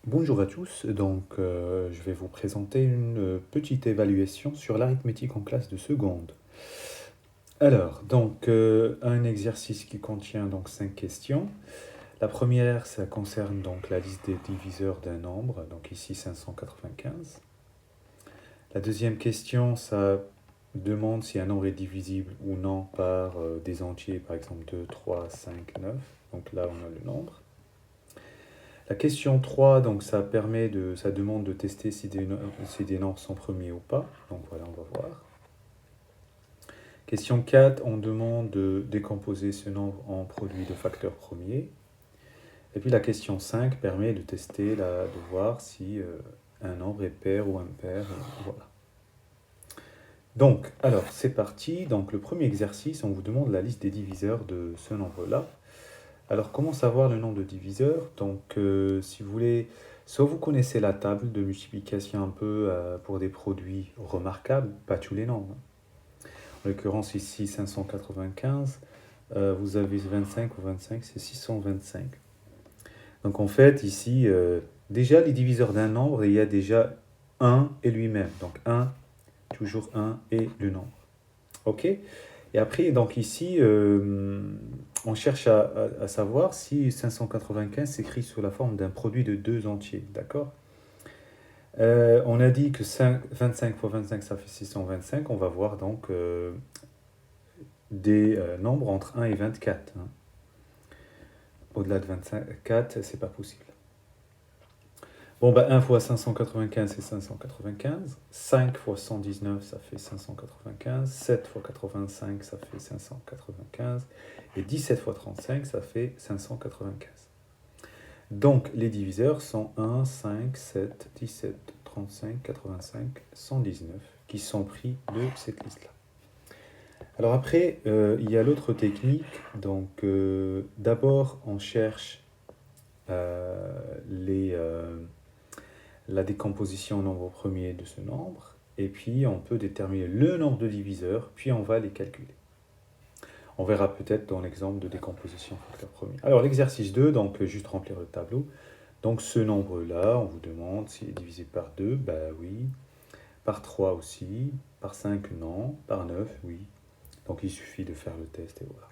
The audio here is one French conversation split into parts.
Bonjour à tous, je vais vous présenter une petite évaluation sur l'arithmétique en classe de seconde. Un exercice qui contient 5 questions. La première, ça concerne la liste des diviseurs d'un nombre, donc ici 595. La deuxième question, ça demande si un nombre est divisible ou non par des entiers, par exemple 2, 3, 5, 9. Donc là, on a le nombre. La question 3, ça demande de tester si des nombres sont premiers ou pas. Donc voilà, on va voir. Question 4, on demande de décomposer ce nombre en produit de facteurs premiers. Et puis la question 5 permet de tester, de voir si un nombre est pair ou impair. Voilà. Alors c'est parti. Donc le premier exercice, on vous demande la liste des diviseurs de ce nombre-là. Alors, comment savoir le nombre de diviseurs? Si vous voulez, soit vous connaissez la table de multiplication un peu pour des produits remarquables, pas tous les nombres. En l'occurrence, ici, 595, vous avez 25 ou 25, c'est 625. Donc, en fait, ici, déjà, les diviseurs d'un nombre, il y a déjà 1 et lui-même. Donc, 1, toujours 1 et le nombre. OK? Et après, donc ici, on cherche à savoir si 595 s'écrit sous la forme d'un produit de deux entiers, d'accord? On a dit que 25 fois 25, ça fait 625. On va voir des nombres entre 1 et 24. Hein. Au-delà de 24, c'est pas possible. Bon, 1 fois 595, c'est 595. 5 fois 119, ça fait 595. 7 fois 85, ça fait 595. Et 17 fois 35, ça fait 595. Donc, les diviseurs sont 1, 5, 7, 17, 35, 85, 119, qui sont pris de cette liste-là. Alors après, il y a l'autre technique. D'abord, on cherche la décomposition au nombre premier de ce nombre, et puis on peut déterminer le nombre de diviseurs, puis on va les calculer. On verra peut-être dans l'exemple de décomposition facteur premier. Alors l'exercice 2, juste remplir le tableau. Donc ce nombre-là, on vous demande s'il est divisé par 2, oui. Par 3 aussi. Par 5, non. Par 9, oui. Donc il suffit de faire le test et voilà.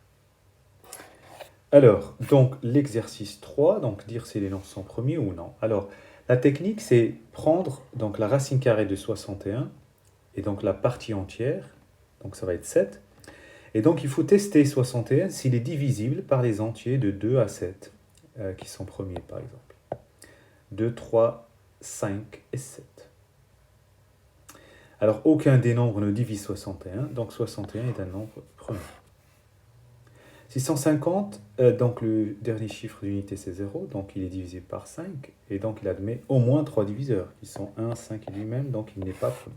Alors, l'exercice 3, dire si les nombres sont premiers ou non. Alors, la technique, c'est prendre la racine carrée de 61 et la partie entière, donc ça va être 7. Et donc il faut tester 61 s'il est divisible par les entiers de 2 à 7, qui sont premiers par exemple. 2, 3, 5 et 7. Alors aucun des nombres ne divise 61, donc 61 est un nombre premier. 650, le dernier chiffre d'unité c'est 0, donc il est divisé par 5, et donc il admet au moins 3 diviseurs, qui sont 1, 5 et lui-même, donc il n'est pas premier.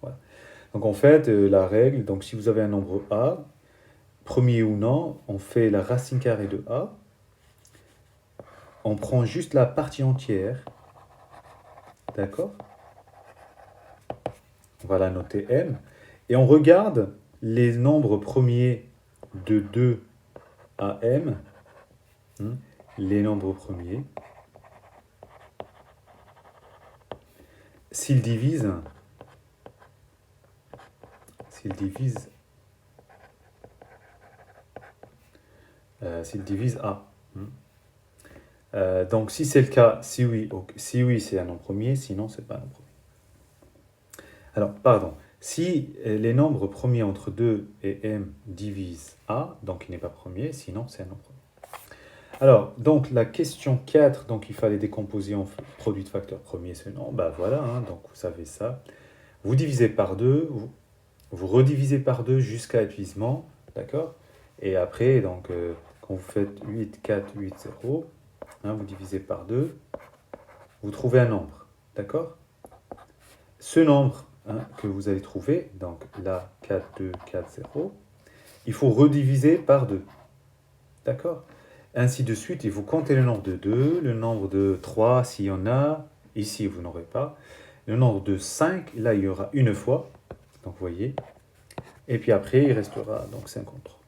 Voilà. Donc en fait, la règle, si vous avez un nombre A, premier ou non, on fait la racine carrée de A, on prend juste la partie entière, d'accord? On va la noter M, et on regarde les nombres premiers de 2 à M, les nombres premiers, s'ils divisent A. Donc si c'est le cas, si oui c'est un nombre premier, sinon c'est pas un nombre premier. Alors, pardon, si les nombres premiers entre 2 et m divisent A, donc il n'est pas premier, sinon c'est un nombre premier. Alors, la question 4, il fallait décomposer en produit de facteurs premiers ce nombre. Voilà, donc vous savez ça. Vous divisez par 2, vous redivisez par 2 jusqu'à épuisement, d'accord? Et après, quand vous faites 8, 4, 8, 0, vous divisez par 2, vous trouvez un nombre, d'accord? Ce nombre que vous allez trouver, donc là, 4, 2, 4, 0, il faut rediviser par 2, d'accord? Ainsi de suite, il faut compter le nombre de 2, le nombre de 3 s'il y en a, ici vous n'aurez pas, le nombre de 5, là il y aura une fois, donc vous voyez, et puis après il restera 53.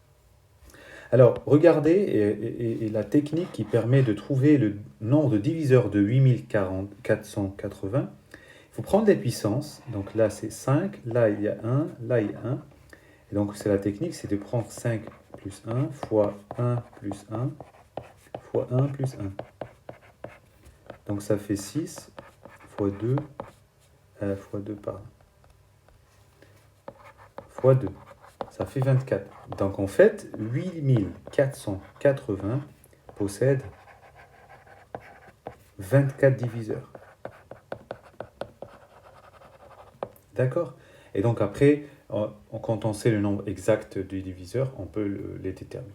Alors, regardez et la technique qui permet de trouver le nombre de diviseurs de 8480. Il faut prendre les puissances. Donc là, c'est 5. Là, il y a 1. Là, il y a 1. Et donc, c'est la technique, c'est de prendre 5 plus 1 fois 1 plus 1 fois 1 plus 1. Donc, ça fait 6 fois 2 fois 2 par 1 fois 2. Ça fait 24. Donc, en fait, 8480 possède 24 diviseurs. D'accord? Et donc après, quand on sait le nombre exact des diviseurs, on peut les déterminer.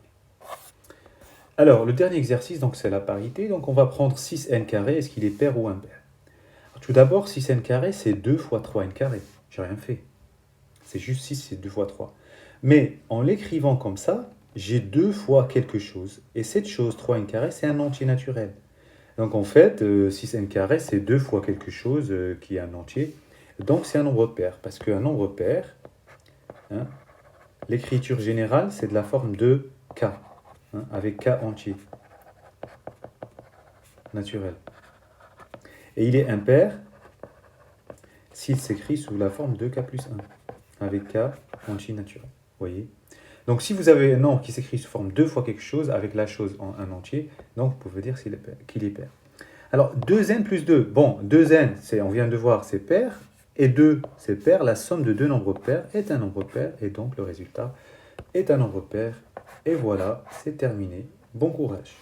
Alors, le dernier exercice, donc c'est la parité. Donc on va prendre 6n carré. Est-ce qu'il est pair ou impair? Tout d'abord, 6n carré, c'est 2 fois 3n carré. J'ai rien fait. C'est juste 6, c'est 2 fois 3. Mais en l'écrivant comme ça, j'ai 2 fois quelque chose. Et cette chose, 3n carré, c'est un entier naturel. Donc en fait, 6n carré, c'est 2 fois quelque chose qui est un entier. Donc c'est un nombre pair. Parce qu'un nombre pair, hein, l'écriture générale, c'est de la forme de k, hein, avec k entier, naturel. Et il est impair s'il s'écrit sous la forme de k plus 1, avec k entier naturel. Vous voyez? Donc si vous avez un nombre qui s'écrit sous forme 2 fois quelque chose, avec la chose en un entier, donc vous pouvez dire qu'il est pair. Alors 2n plus 2, bon, 2n, on vient de voir, c'est pair, et 2, c'est pair, la somme de deux nombres pairs est un nombre pair, et donc le résultat est un nombre pair. Et voilà, c'est terminé. Bon courage.